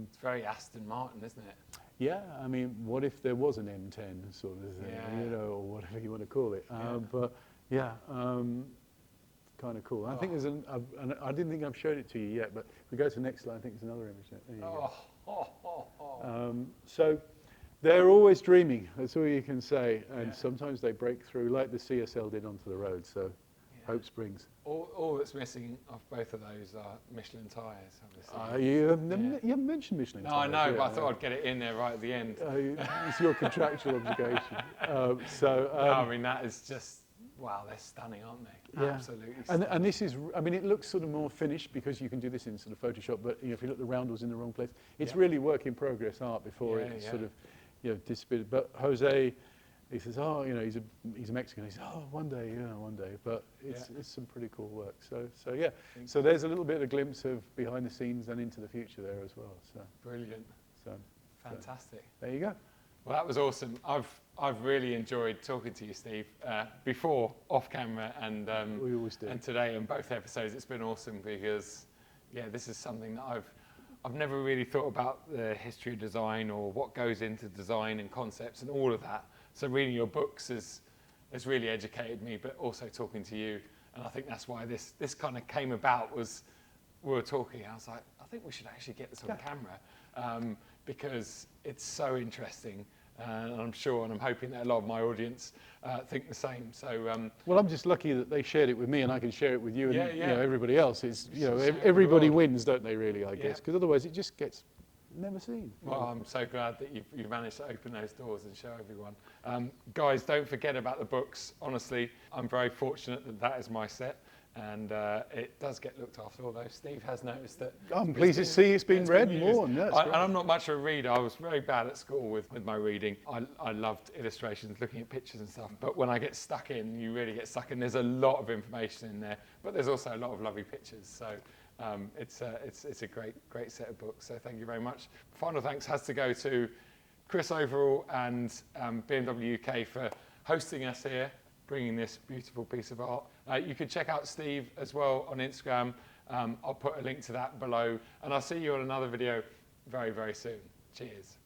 It's very Aston Martin, isn't it? Yeah, I mean, what if there was an M10 sort of thing, or whatever you want to call it. But yeah, kind of cool. I think there's I didn't think I've shown it to you yet, but we go to the next slide, I think there's another image there. There you go. Oh. So they're always dreaming, that's all you can say, and Yeah. sometimes they break through, like the CSL did onto the road, so Yeah. hope springs. All that's missing of both of those are Michelin tyres, obviously. You Yeah. haven't mentioned Michelin No, I tyres know, yet, but I thought I'd get it in there right at the end. it's your contractual obligation. No, I mean, that is just, wow, they're stunning, aren't they? Yeah. Absolutely stunning. And this is, I mean, it looks sort of more finished because you can do this in sort of Photoshop, but if you look, the roundels in the wrong place, it's Yeah. really work in progress art before Yeah, it's yeah. sort of, disappeared. But Jose, he says, he's a Mexican. He says, one day. But it's some pretty cool work. So yeah. So there's a little bit of glimpse of behind the scenes and into the future there as well. So Brilliant. so Fantastic. there you go. Well, that was awesome. I've really enjoyed talking to you, Steve, before, off camera, and We always do. and today in both episodes. It's been awesome because, this is something that I've never really thought about the history of design or what goes into design and concepts and all of that. So reading your books has really educated me, but also talking to you, and I think that's why this kind of came about. Was we were talking, I was like, I think we should actually get this on camera because it's so interesting. And I'm sure, and I'm hoping that a lot of my audience think the same. So, Well, I'm just lucky that they shared it with me, and I can share it with you and Yeah. everybody else. It's Share the everybody world. wins, don't they? Really, I Yeah. guess, because otherwise it just gets never seen. well, I'm so glad that you've managed to open those doors and show everyone. Guys, don't forget about the books. Honestly, I'm very fortunate that is my set. And it does get looked after, although Steve has noticed that. I'm pleased to see it's been read more. And that's and great. I'm not much of a reader. I was very bad at school with my reading. I loved illustrations, looking at pictures and stuff. But when I get stuck in, you really get stuck in. There's a lot of information in there, but there's also a lot of lovely pictures. So it's a great set of books. So thank you very much. Final thanks has to go to Chris Overall and BMW UK for hosting us here, bringing this beautiful piece of art. You can check out Steve as well on Instagram. I'll put a link to that below. And I'll see you on another video very, very soon. Cheers.